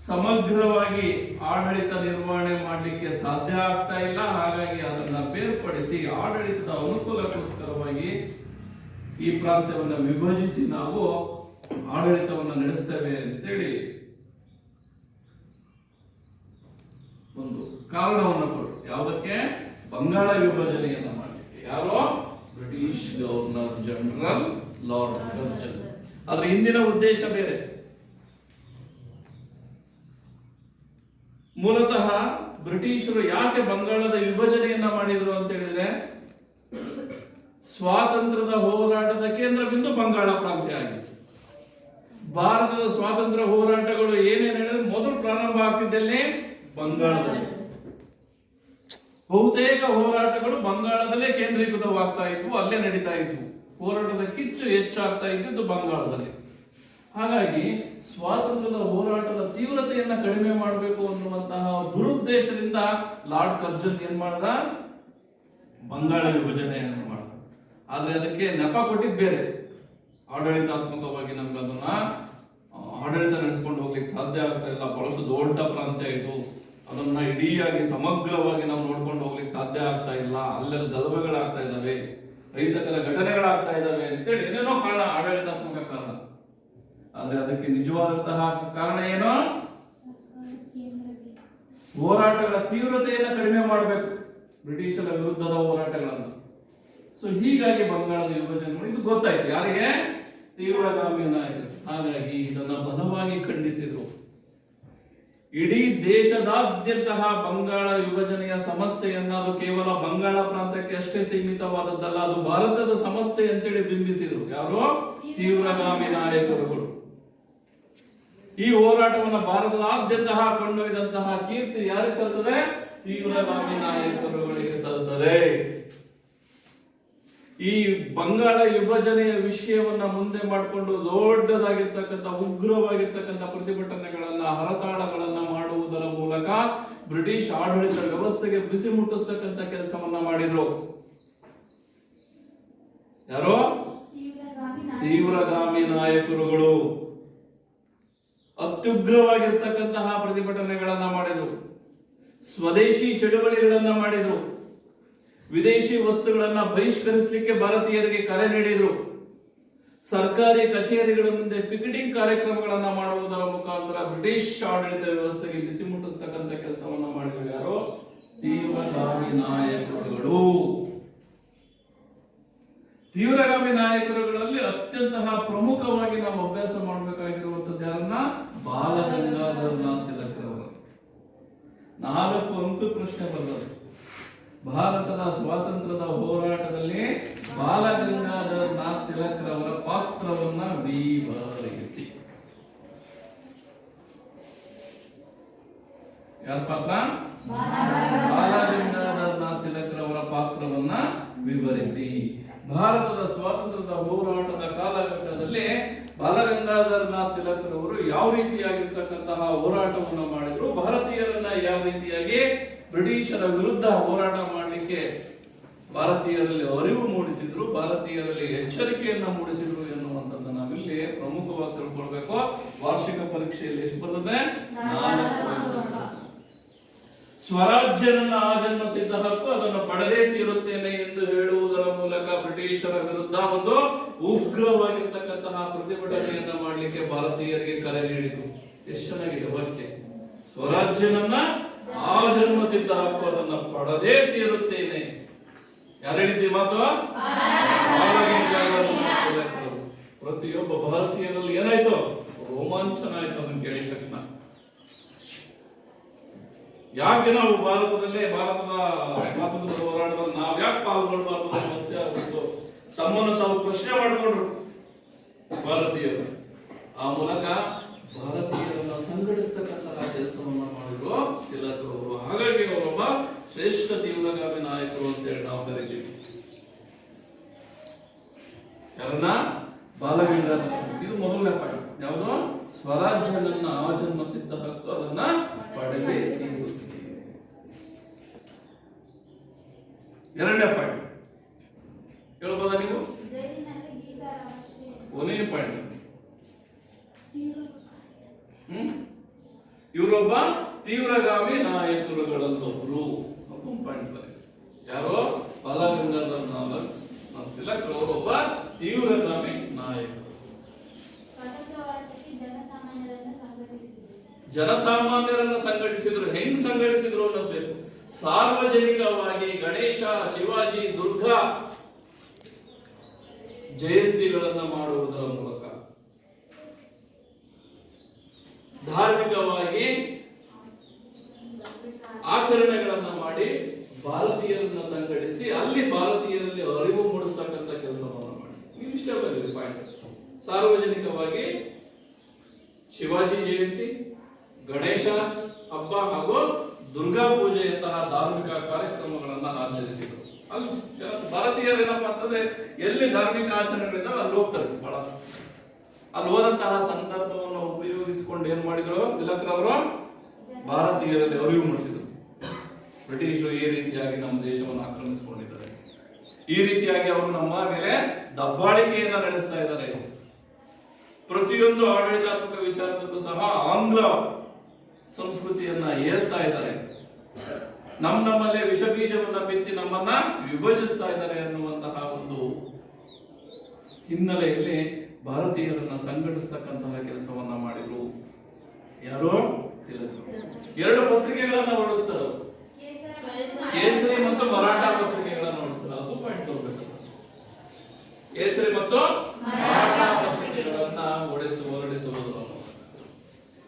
ಸಮಗ್ರವಾಗಿ ಆಡಳಿತ ನಿರ್ವಹಣೆ ಮಾಡಲಿಕ್ಕೆ ಸಾಧ್ಯ ಆಗ್ತಾ ಇಲ್ಲ. ಹಾಗಾಗಿ ಅದನ್ನ ಬೇರ್ಪಡಿಸಿ ಆಡಳಿತದ ಅನುಕೂಲಕ್ಕೋಸ್ಕರವಾಗಿ ಈ ಪ್ರಾಂತ್ಯವನ್ನು ವಿಭಜಿಸಿ ನಾವು ಆಡಳಿತವನ್ನು ನಡೆಸ್ತೇವೆ ಅಂತೇಳಿ ಒಂದು ಕಾರಣವನ್ನು ಕೊಟ್ಟು, ಯಾವುದಕ್ಕೆ? ಬಂಗಾಳ ವಿಭಜನೆಯನ್ನ ಮಾಡಲಿಕ್ಕೆ. ಯಾರೋ? British governor general lord Curzon. ಅದರ ಹಿಂದಿನ ಉದ್ದೇಶ ಬೇರೆ. ಮೂಲತಃ ಬ್ರಿಟಿಷರು ಯಾಕೆ ಬಂಗಾಳದ ವಿಭಜನೆಯನ್ನ ಮಾಡಿದ್ರು ಅಂತ ಹೇಳಿದ್ರೆ, ಸ್ವಾತಂತ್ರ್ಯದ ಹೋರಾಟದ ಕೇಂದ್ರ ಬಿಂದು ಬಂಗಾಳ ಪ್ರಾಂತ್ಯ ಆಗಿದೆ. ಭಾರತದ ಸ್ವಾತಂತ್ರ್ಯ ಹೋರಾಟಗಳು ಏನೇನು ಹೇಳಿದ್ರೆ ಮೊದಲು ಪ್ರಾರಂಭ ಆಗ್ತಿದ್ದಲ್ಲೇ ಬಂಗಾಳದಲ್ಲಿ. ಬಹುತೇಕ ಹೋರಾಟಗಳು ಬಂಗಾಳದಲ್ಲೇ ಕೇಂದ್ರೀಕೃತವಾಗ್ತಾ ಇದ್ವು, ಅಲ್ಲೇ ನಡೀತಾ ಇದ್ವು. ಹೋರಾಟದ ಕಿಚ್ಚು ಹೆಚ್ಚಾಗ್ತಾ ಇದ್ದಿದ್ದು ಬಂಗಾಳದಲ್ಲಿ. ಹಾಗಾಗಿ ಸ್ವಾತಂತ್ರ್ಯದ ಹೋರಾಟದ ತೀವ್ರತೆಯನ್ನ ಕಡಿಮೆ ಮಾಡಬೇಕು ಅನ್ನುವಂತಹ ದುರುದ್ದೇಶದಿಂದ ಲಾರ್ಡ್ ಕರ್ಜನ್ ಏನ್ ಮಾಡ್ದ? ಬಂಗಾಳ ವಿಭಜನೆಯನ್ನು ಮಾಡ್ದ. ಆದ್ರೆ ಅದಕ್ಕೆ ನೆಪ ಕೊಟ್ಟಿದ್ ಬೇರೆ. ಆಡಳಿತಾತ್ಮಕವಾಗಿ ನಮ್ಗೆ ಅದನ್ನ ಆಡಳಿತ ನಡೆಸ್ಕೊಂಡು ಹೋಗ್ಲಿಕ್ಕೆ ಸಾಧ್ಯ ಆಗ್ತಾ ಇಲ್ಲ, ಬಹಳಷ್ಟು ದೊಡ್ಡ ಪ್ರಾಂತ್ಯ ಇದು, ಅದನ್ನ ಇಡೀಯಾಗಿ ಸಮಗ್ರವಾಗಿ ನಾವು ನೋಡ್ಕೊಂಡು ಹೋಗ್ಲಿಕ್ಕೆ ಸಾಧ್ಯ ಆಗ್ತಾ ಇಲ್ಲ, ಅಲ್ಲೆಲ್ಲ ಗಲಭೆಗಳಾಗ್ತಾ ಇದಾವೆ, ಅಹಿತಕರ ಘಟನೆಗಳಾಗ್ತಾ ಇದಾವೆ ಅಂತೇಳಿ ಏನೇನೋ ಕಾರಣ, ಆಡಳಿತಾತ್ಮಕ ಕಾರಣ. ಆದ್ರೆ ಅದಕ್ಕೆ ನಿಜವಾದಂತಹ ಕಾರಣ ಏನೋ? ಹೋರಾಟಗಳ ತೀವ್ರತೆಯನ್ನು ಕಡಿಮೆ ಮಾಡಬೇಕು, ಬ್ರಿಟಿಷರ ವಿರುದ್ಧದ ಹೋರಾಟಗಳನ್ನು. ಸೊ ಹೀಗಾಗಿ ಬಂಗಾಳದ ವಿಭಜನೆ ಮಾಡಿ ಇದು ಗೊತ್ತಾಯ್ತು ಯಾರಿಗೆ? ತೀವ್ರಗಾಮಿ ನಾಯಕರು. ಹಾಗಾಗಿ ಇದನ್ನ ಬಲವಾಗಿ ಖಂಡಿಸಿದ್ರು. ಇಡೀ ದೇಶದಾದ್ಯಂತ ಬಂಗಾಳ ವಿಭಜನೆಯ ಸಮಸ್ಯೆಯನ್ನ ಅದು ಕೇವಲ ಬಂಗಾಳ ಪ್ರಾಂತ್ಯಕ್ಕೆ ಅಷ್ಟೇ ಸೀಮಿತವಾದದ್ದಲ್ಲ, ಅದು ಭಾರತದ ಸಮಸ್ಯೆ ಅಂತೇಳಿ ಬಿಂಬಿಸಿದ್ರು. ಯಾರು? ತೀವ್ರಗಾಮಿ ನಾಯಕರುಗಳು. ಈ ಹೋರಾಟವನ್ನು ಭಾರತದಾದ್ಯಂತ ಕೊಂಡೊಯ್ದಂತಹ ಕೀರ್ತಿ ಯಾರಿಗೆ ಸಲ್ತದೆ? ತೀವ್ರಗಾಮಿ ನಾಯಕರುಗಳಿಗೆ ಸಲ್ತದೆ. ಈ ಬಂಗಾಳ ವಿಭಜನೆಯ ವಿಷಯವನ್ನ ಮುಂದೆ ಮಾಡಿಕೊಂಡು ದೊಡ್ಡದಾಗಿರ್ತಕ್ಕಂಥ ಉಗ್ರವಾಗಿರ್ತಕ್ಕಂಥ ಪ್ರತಿಭಟನೆಗಳನ್ನ, ಹರತಾಳಗಳನ್ನ ಮಾಡುವುದರ ಮೂಲಕ ಬ್ರಿಟಿಷ್ ಆಡಳಿತ ವ್ಯವಸ್ಥೆಗೆ ಬಿಸಿ ಮುಟ್ಟಿಸ್ತಕ್ಕಂಥ ಕೆಲಸವನ್ನ ಮಾಡಿದ್ರು. ಯಾರೋ? ತೀವ್ರಗಾಮಿ ನಾಯಕರುಗಳು ಅತ್ಯುಗ್ರವಾಗಿರ್ತಕ್ಕಂತಹ ಪ್ರತಿಭಟನೆಗಳನ್ನ ಮಾಡಿದ್ರು, ಸ್ವದೇಶಿ ಚಳುವಳಿಗಳನ್ನ ಮಾಡಿದ್ರು, ವಿದೇಶಿ ವಸ್ತುಗಳನ್ನ ಬಹಿಷ್ಕರಿಸಲಿಕ್ಕೆ ಭಾರತೀಯರಿಗೆ ಕರೆ ನೀಡಿದ್ರು, ಸರ್ಕಾರಿ ಕಚೇರಿಗಳ ಮುಂದೆ ಪಿಕೆಟಿಂಗ್ ಕಾರ್ಯಕ್ರಮಗಳನ್ನ ಮಾಡುವುದರ ಮುಖಾಂತರ ಬ್ರಿಟಿಷ್ ಆಡಳಿತ ವ್ಯವಸ್ಥೆಗೆ ಬಿಸಿ ಮುಟ್ಟಿಸ್ತಕ್ಕಂಥ ಕೆಲಸವನ್ನ ಮಾಡಿದ್ರು. ಯಾರು? ತೀವ್ರಗಾಮಿ ನಾಯಕರುಗಳು. ತೀವ್ರಗಾಮಿ ನಾಯಕರುಗಳಲ್ಲಿ ಅತ್ಯಂತ ಪ್ರಮುಖವಾಗಿ ನಾವು ಅಭ್ಯಾಸ ಮಾಡಬೇಕಾಗಿರುವಂತದ್ದು ಯಾರನ್ನ? ಬಾಲಗಂಗಾಧರನಾಥ್ ತಿಲಕ್ರವರು. 4 ಅಂಕ ಪ್ರಶ್ನೆ ಬಂದದ್ದು. ಭಾರತದ ಸ್ವಾತಂತ್ರ್ಯದ ಹೋರಾಟದಲ್ಲಿ ಬಾಲಗಂಗಾಧರನಾಥ್ ತಿಲಕ್ರವರ ಪಾತ್ರವನ್ನ ವಿವರಿಸಿ. ಯಾರ ಪಾತ್ರ? ಬಾಲಗಂಗಾಧರನಾಥ್ ತಿಲಕ್ರವರ ಪಾತ್ರವನ್ನ ವಿವರಿಸಿ. ಭಾರತದ ಸ್ವಾತಂತ್ರ್ಯದ ಹೋರಾಟದ ಕಾಲಘಟ್ಟದಲ್ಲಿ ಬಾಲಗಂಗಾಧರನಾಥ್ ತಿಲಕ್ರವರು ಯಾವ ರೀತಿಯಾಗಿರ್ತಕ್ಕಂತಹ ಹೋರಾಟವನ್ನು ಮಾಡಿದ್ರು, ಭಾರತೀಯರನ್ನ ಯಾವ ರೀತಿಯಾಗಿ ಬ್ರಿಟಿಷರ ವಿರುದ್ಧ ಹೋರಾಟ ಮಾಡಲಿಕ್ಕೆ ಭಾರತೀಯರಲ್ಲಿ ಅರಿವು ಮೂಡಿಸಿದ್ರು, ಭಾರತೀಯರಲ್ಲಿ ಎಚ್ಚರಿಕೆಯನ್ನ ಮೂಡಿಸಿದ್ರು ಎನ್ನುವಂಥದ್ದು ನಾವಿಲ್ಲಿ ಪ್ರಮುಖವಾಗಿ ತಿಳ್ಕೊಳ್ಬೇಕು. ವಾರ್ಷಿಕ ಪರೀಕ್ಷೆಯಲ್ಲಿ ಎಷ್ಟು ಬರ್ತದೆ? 4. ಸ್ವರಾಜ್ಯ ನನ್ನ ಆಜನ್ಮ ಸಿದ್ಧ ಹಕ್ಕು, ಅದನ್ನು ಪಡೆದೇ ತೀರುತ್ತೇನೆ ಎಂದು ಹೇಳುವುದರ ಮೂಲಕ ಬ್ರಿಟಿಷರ ವಿರುದ್ಧ ಒಂದು ಉಗ್ರವಾಗಿರ್ತಕ್ಕಂತಹ ಪ್ರತಿಭಟನೆಯನ್ನ ಮಾಡಲಿಕ್ಕೆ ಭಾರತೀಯರಿಗೆ ಕರೆ ನೀಡಿತು. ಎಷ್ಟು ಚೆನ್ನಾಗಿದೆ ವಾಕ್ಯ. ಸ್ವರಾಜ್ಯ ನನ್ನ ಆಜನ್ಮ ಸಿದ್ಧ ಹಕ್ಕು, ಅದನ್ನ ಪಡೆದೇ ತೀರುತ್ತೇನೆ. ಯಾರು ಹೇಳಿದ್ದಿ ಮಾತು? ಪ್ರತಿಯೊಬ್ಬ ಭಾರತೀಯರಲ್ಲಿ ಏನಾಯ್ತು? ರೋಮಾಂಚನ ಆಯ್ತು ಅದನ್ನು ಕೇಳಿದ ತಕ್ಷಣ. ಯಾಕೆ ನಾವು ಭಾರತದ ಸ್ವಾತಂತ್ರ್ಯ ಹೋರಾಟದಲ್ಲಿ ನಾವು ಯಾಕೆ ಪಾಲ್ಗೊಳ್ಬಾರ್ದು ಅಂತ ತಮ್ಮನ್ನು ತಾವು ಪ್ರಶ್ನೆ ಮಾಡಿಕೊಂಡ್ರು ಭಾರತೀಯರು. ಆ ಮೂಲಕ ಭಾರತೀಯರನ್ನ ಸಂಘಟಿಸ್ತಕ್ಕಂತಹ ಕೆಲಸವನ್ನ ಮಾಡಿದ್ರು ತಿಲಕರವರು. ಹಾಗಾಗಿ ಅವರೊಬ್ಬ ಶ್ರೇಷ್ಠ ತೀವ್ರಗಾಮಿ ನಾಯಕರು ಅಂತೇಳಿ ನಾವು ಕರಿತೀವಿ. ಯಾರನ್ನ? ಬಾಲಗಂಗಾಧರ. ಇದು ಮೊದಲನೇ ಪಾಯಿಂಟ್. ಯಾವುದು? ಸ್ವರಾಜ್ಯ ನನ್ನ ಆಜನ್ಮ ಸಿದ್ಧ ಹಕ್ಕು, ಅದನ್ನ ಪಡೆದೇ ತೀರುತ್ತೀನಿ. ಎರಡನೇ ಪಾಯಿಂಟ್ ಹೇಳ್ಬೋದಾ ನೀವು? ಜೈಲಿನಲ್ಲಿ ಗೀತಾರಾಮಕ್ಕೆ ಕೊನೆಯ ಪಾಯಿಂಟ್. ಇವರೊಬ್ಬ ತೀವ್ರಗಾಮಿ ನಾಯಕರುಗಳಲ್ಲೊಬ್ರು ಅಂತ ಪಾಯಿಂಟ್ ಬರೆ. ಯಾರೋ? ಬಾಲಗಂಗಾಧರ ತಿಲಕರವರು ಒಬ್ಬ ತೀವ್ರಗಾಮಿ ನಾಯಕರು. ಸ್ವಾತಂತ್ರ್ಯ ಹೋರಾಟಕ್ಕೆ ಜನಸಾಮಾನ್ಯರನ್ನು ಸಂಘಟಿಸಿದರು. ಜನಸಾಮಾನ್ಯರನ್ನ ಸಂಘಟಿಸಿದ್ರು. ಹೆಂಗ್ ಸಂಘಟಿಸಿದ್ರು ಅನ್ನೋದು ಬೇಕು. ಸಾರ್ವಜನಿಕವಾಗಿ ಗಣೇಶ, ಶಿವಾಜಿ, ದುರ್ಗಾ ಜಯಂತಿಗಳನ್ನ ಮಾಡುವುದರ ಮೂಲಕ, ಧಾರ್ಮಿಕವಾಗಿ ಆಚರಣೆಗಳನ್ನ ಮಾಡಿ ಭಾರತೀಯರನ್ನ ಸಂಘಟಿಸಿ ಅಲ್ಲಿ ಭಾರತೀಯರಲ್ಲಿ ಅರಿವು ಮೂಡಿಸ್ತಕ್ಕಂಥ ಕೆಲಸವನ್ನು ಮಾಡಿ. ನೀವು ಇಷ್ಟ ಬಂದಿದೆ ಪಾಯಿಂಟ್. ಸಾರ್ವಜನಿಕವಾಗಿ ಶಿವಾಜಿ ಜಯಂತಿ, ಗಣೇಶ ಹಬ್ಬ ಹಾಗೂ ದುರ್ಗಾ ಪೂಜೆಯಂತಹ ಧಾರ್ಮಿಕ ಕಾರ್ಯಕ್ರಮಗಳನ್ನ ಆಚರಿಸಿದರು. ಅಲ್ಲಿ ಭಾರತೀಯರು ಏನಪ್ಪಾ ಅಂತಂದ್ರೆ ಎಲ್ಲಿ ಧಾರ್ಮಿಕ ಆಚರಣೆಗಳಿದ್ದಾವೆ ಅಲ್ಲಿ ಹೋಗ್ತಾರೆ. ಬಹಳ ಅಲ್ಲಿ ಹೋದಂತಹ ಸಂದರ್ಭವನ್ನು ಉಪಯೋಗಿಸಿಕೊಂಡು ಏನ್ ಮಾಡಿದ್ರು ತಿಲಕರವರು? ಭಾರತೀಯರಲ್ಲಿ ಅರಿವು ಮೂಡಿಸಿದರು. ಬ್ರಿಟಿಷರು ಈ ರೀತಿಯಾಗಿ ನಮ್ಮ ದೇಶವನ್ನು ಆಕ್ರಮಿಸಿಕೊಂಡಿದ್ದಾರೆ, ಈ ರೀತಿಯಾಗಿ ಅವರು ನಮ್ಮ ಮೇಲೆ ದಬ್ಬಾಳಿಕೆಯನ್ನ ನಡೆಸ್ತಾ ಇದ್ದಾರೆ, ಪ್ರತಿಯೊಂದು ಆಡಳಿತಾತ್ಮಕ ವಿಚಾರದಲ್ಲೂ ಸಹ ಆಂಗ್ಲ ಸಂಸ್ಕೃತಿಯನ್ನ ಏರ್ತಾ ಇದ್ದಾರೆ, ನಮ್ಮಲ್ಲೇ ವಿಷ ಬೀಜವನ್ನ ಬಿತ್ತಿ ನಮ್ಮನ್ನ ವಿಭಜಿಸ್ತಾ ಇದ್ದಾರೆ ಅನ್ನುವಂತಹ ಒಂದು ಹಿನ್ನೆಲೆಯಲ್ಲಿ ಭಾರತೀಯರನ್ನ ಸಂಘಟಿಸ್ತಕ್ಕಂತಹ ಕೆಲಸವನ್ನ ಮಾಡಿದ್ರು. ಯಾರು? ತಿಲಕರು. ಎರಡು ಪತ್ರಿಕೆಗಳನ್ನ ಹೊರಡಿಸ್ತಾರೆ. ಕೇಸರಿ ಮತ್ತು ಮರಾಠ ಪತ್ರಿಕೆಗಳನ್ನು ಹೊರಡಿಸ್ತಾರೆ. ಅದು ಪಾಯಿಂಟ್ ತಗೋಬೇಕು. ಕೇಸರಿ ಮತ್ತು ಮರಾಠ ಪತ್ರಿಕೆಗಳನ್ನ ಹೊರಡಿಸುವುದು.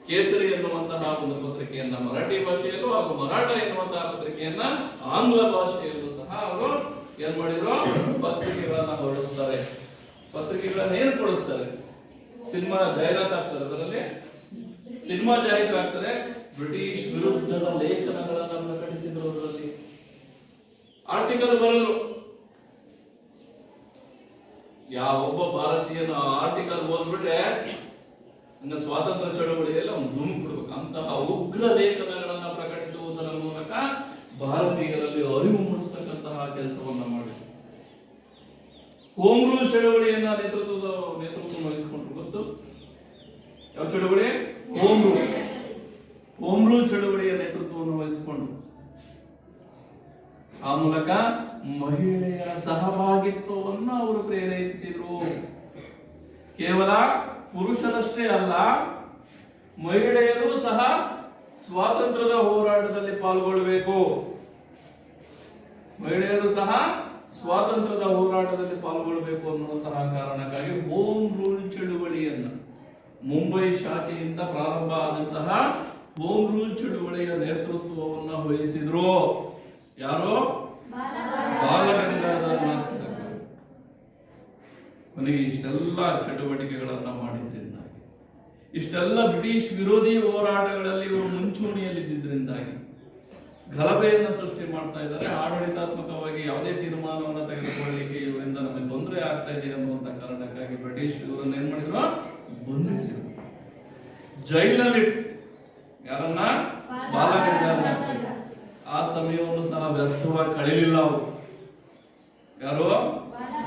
ಕೇಸರಿ ಎನ್ನುವಂತಹ ಒಂದು ಪತ್ರಿಕೆಯನ್ನ ಮರಾಠಿ ಭಾಷೆಯಲ್ಲೂ ಹಾಗೂ ಮರಾಠ ಎನ್ನುವಂತಹ ಪತ್ರಿಕೆಯನ್ನ ಆಂಗ್ಲ ಭಾಷೆಯಲ್ಲೂ ಸಹ ಅವರು ಏನ್ ಮಾಡಿದ್ರು? ಪತ್ರಿಕೆಗಳನ್ನ ಹೊರಡಿಸ್ತಾರೆ. ಪತ್ರಿಕೆಗಳನ್ನ ಏನ್ ಕೊಡಿಸ್ತಾರೆ? ಸಿನಿಮಾ ಜಾಹೀರಾತು ಆಗ್ತದೆ. ಅದರಲ್ಲಿ ಸಿನಿಮಾ ಜಾಹೀರಾತು ಆಗ್ತದೆ. ಬ್ರಿಟಿಷ್ ವಿರುದ್ಧದ ಲೇಖನಗಳನ್ನ ಪ್ರಕಟಿಸಿದ್ರು. ಅದರಲ್ಲಿ ಆರ್ಟಿಕಲ್ ಬರೆದ್ರು. ಯಾವೊಬ್ಬ ಭಾರತೀಯನ ಆರ್ಟಿಕಲ್ ಓದ್ಬಿಟ್ರೆ ನನ್ನ ಸ್ವಾತಂತ್ರ್ಯ ಚಳವಳಿಯಲ್ಲಿ ಅವನು ಧುಮುಕ್ಬಿಡ್ಬೇಕು. ಅಂತಹ ಉಗ್ರ ಲೇಖನಗಳನ್ನ ಪ್ರಕಟಿಸುವುದರ ಮೂಲಕ ಭಾರತೀಯರಲ್ಲಿ ಅರಿವು ಮೂಡಿಸತಕ್ಕಂತಹ ಕೆಲಸವನ್ನ ಮಾಡಿದ್ರು. ಹೋಮ್ ರೂಲ್ ಚಳವಳಿಯನ್ನ ನೇತೃತ್ವ ವಹಿಸಿಕೊಂಡ್ರು. ಗೊತ್ತು ಯಾವ ಚಳವಳಿ? Home rule. ಹೋಮ್ ರೂಲ್ ಚಳವಳಿಯ ನೇತೃತ್ವವನ್ನು ವಹಿಸಿಕೊಂಡು ಆ ಮೂಲಕ ಮಹಿಳೆಯರ ಸಹಭಾಗಿತ್ವವನ್ನು ಅವರು ಪ್ರೇರೇಪಿಸಿದ್ರು. ಕೇವಲ ಪುರುಷರಷ್ಟೇ ಅಲ್ಲ, ಮಹಿಳೆಯರು ಸಹ ಸ್ವಾತಂತ್ರ್ಯದ ಹೋರಾಟದಲ್ಲಿ ಪಾಲ್ಗೊಳ್ಳಬೇಕು. ಮಹಿಳೆಯರು ಸಹ ಸ್ವಾತಂತ್ರ್ಯದ ಹೋರಾಟದಲ್ಲಿ ಪಾಲ್ಗೊಳ್ಳಬೇಕು ಅನ್ನುವಂತಹ ಕಾರಣಕ್ಕಾಗಿ ಹೋಮ್ ರೂಲ್ ಚಳುವಳಿಯನ್ನ ಮುಂಬೈ ಶಾಖೆಯಿಂದ ಪ್ರಾರಂಭ ಆದಂತಹ ಹೋಮ್ ರೂಲ್ ಚಳುವಳಿಯ ನೇತೃತ್ವವನ್ನು ವಹಿಸಿದ್ರು. ಯಾರು? ಬಾಲಗಂಗಾಧರ ನಾಥ್ ತಿಲಕರು. ಕೊನೆಗೆ ಇಷ್ಟೆಲ್ಲ ಚಟುವಟಿಕೆಗಳನ್ನ ಮಾಡಿದ್ರಿಂದಾಗಿ, ಇಷ್ಟೆಲ್ಲ ಬ್ರಿಟಿಷ್ ವಿರೋಧಿ ಹೋರಾಟಗಳಲ್ಲಿ ಇವರು ಮುಂಚೂಣಿಯಲ್ಲಿದ್ದರಿಂದಾಗಿ ಗಲಭೆಯನ್ನು ಸೃಷ್ಟಿ ಮಾಡ್ತಾ ಇದ್ದಾರೆ. ಆಡಳಿತಾತ್ಮಕವಾಗಿ ಯಾವುದೇ ತೀರ್ಮಾನವನ್ನು ತೆಗೆದುಕೊಳ್ಳಲಿಕ್ಕೆ ಇವರಿಂದ ನಮಗೆ ತೊಂದರೆ ಆಗ್ತಾ ಇದೆ ಅನ್ನುವಂತ ಕಾರಣಕ್ಕಾಗಿ ಬ್ರಿಟಿಷ್ ಇವರನ್ನ ಏನ್ ಮಾಡಿದ್ರು? ಬಂಧಿಸಿದ್ರು, ಜೈಲಿನಲ್ಲಿಟ್ಟು. ಯಾರನ್ನ? ಬಾಲಗಂಗಾಧರ. ಆ ಸಮಯವನ್ನು ಸಹ ವ್ಯರ್ಥವಾಗಿ ಕಳೆಯಲಿಲ್ಲ ಅವರು. ಯಾರು?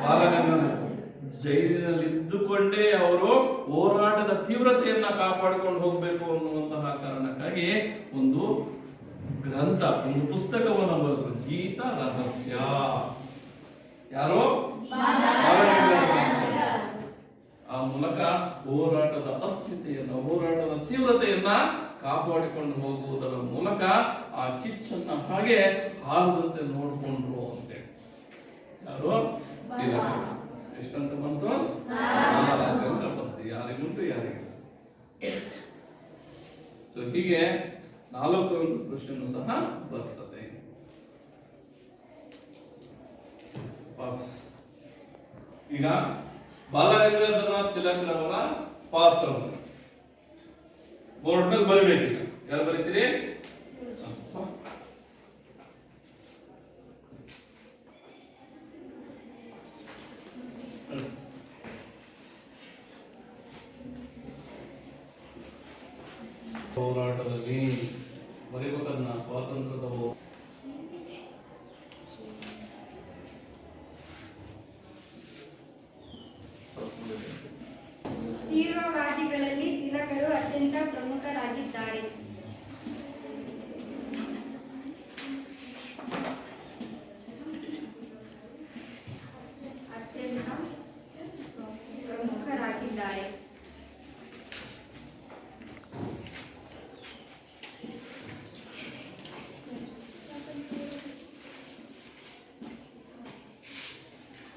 ಬಾಲಗಂಗಾಧರ. ಜೈಲಿನಲ್ಲಿದ್ದುಕೊಂಡೇ ಅವರು ಹೋರಾಟದ ತೀವ್ರತೆಯನ್ನ ಕಾಪಾಡಿಕೊಂಡು ಹೋಗಬೇಕು ಅನ್ನುವಂತಹ ಕಾರಣಕ್ಕಾಗಿ ಒಂದು ಗ್ರಂಥ, ಒಂದು ಪುಸ್ತಕವನ್ನು ಬರೆದರು, ಗೀತ ರಹಸ್ಯ. ಯಾರು? ಆ ಮೂಲಕ ಹೋರಾಟದ ಅಸ್ಥಿತೆಯನ್ನು, ಹೋರಾಟದ ತೀವ್ರತೆಯನ್ನ ಕಾಪಾಡಿಕೊಂಡು ಹೋಗುವುದರ ಮೂಲಕ ಆ ಕಿಚ್ಚನ್ನ ಹಾಗೆ ಹಾರದಂತೆ ನೋಡ್ಕೊಂಡ್ರು ಅಂತೇಳಿ. ಯಾರು? ತಿಲಕರು. ಎಷ್ಟಂತ ಬಂತು? 4 ಅಂತ ಬಂತು. ಯಾರಿಗುಂಟು ಯಾರಿಗಿಲ್ಲ. ಸೊ ಹೀಗೆ 4 ಪ್ರಶ್ನೆಯನ್ನು ಸಹ ಬರ್ತದೆ. ಈಗ ಬಾಲಗಂಗಾಧರ ತಿಲಕರವರ ಪಾತ್ರ ಬೋರ್ಡ್ ಮೇಲೆ ಬರಿಬೇಕು. ಈಗ ಯಾರು ಬರೀತೀರಿ? ಹೋರಾಟದಲ್ಲಿ ಬರೀಬೇಕನ್ನ ಸ್ವಾತಂತ್ರ್ಯದ ತೀವ್ರವಾದಿಗಳಲ್ಲಿ ತಿಲಕರು ಅತ್ಯಂತ ಪ್ರಮುಖರಾಗಿದ್ದಾರೆ.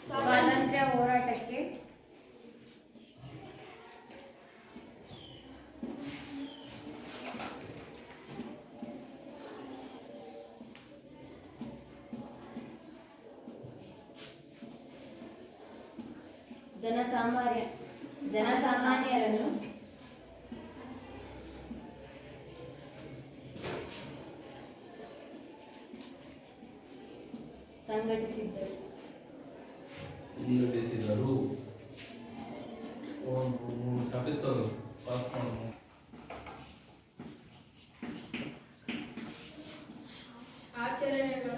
ಸ್ವಾತಂತ್ರ್ಯ ಹೋರಾಟಕ್ಕೆ ಜನಸಾಮಾನ್ಯರನ್ನು ಸಂಘಟಿಸಿದರು. ಛಾಪಿಸ್ತರು ಪಾಸ್ ಮಾಡೋದು. ಆಚರಣೆಗಳ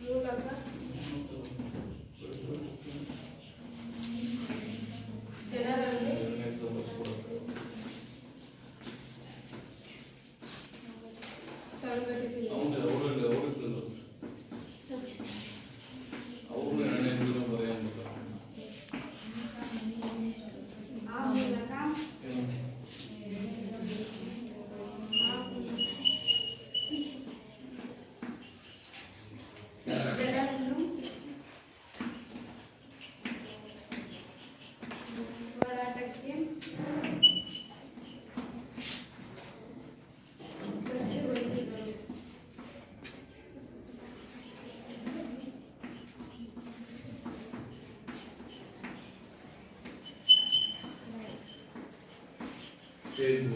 ಮೂಲಕ ಜನರಲ್ಲಿ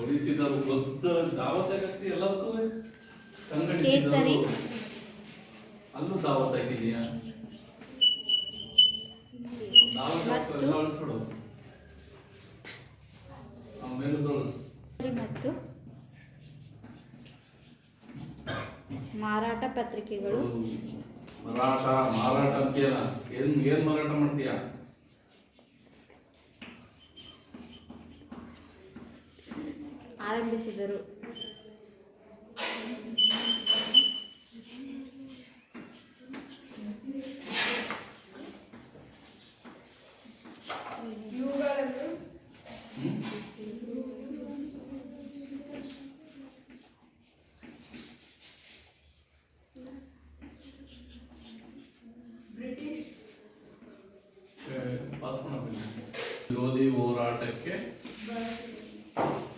ಓಡಿಸಿದರು ಗೊತ್ತ ದಾವತ್ ಆಗತ್ತಿ ಎಲ್ಲದಕ್ಕೂ ಕೇಸರಿ. ಅಲ್ಲೂ ದಾವತ್ ಆಗಿದೆಯಾ? ದಾವತ್ ಅಳಿಸ್ಬಿಡು. ಆಮೇಲೆ ಮತ್ತು ಮಾರಾಟ ಪತ್ರಿಕೆಗಳು ಮಾರಾಟ ಅಂತೀಯಲ್ಲ, ಏನ್ ಮಾರಾಟ ಮಾಡ್ತೀಯ? ಆರಂಭಿಸಿದರು. ಇವುಗಳನ್ನು ಬ್ರಿಟಿಷ್ ವಿರೋಧಿ ಹೋರಾಟಕ್ಕೆ ಬಳಸಿದರು.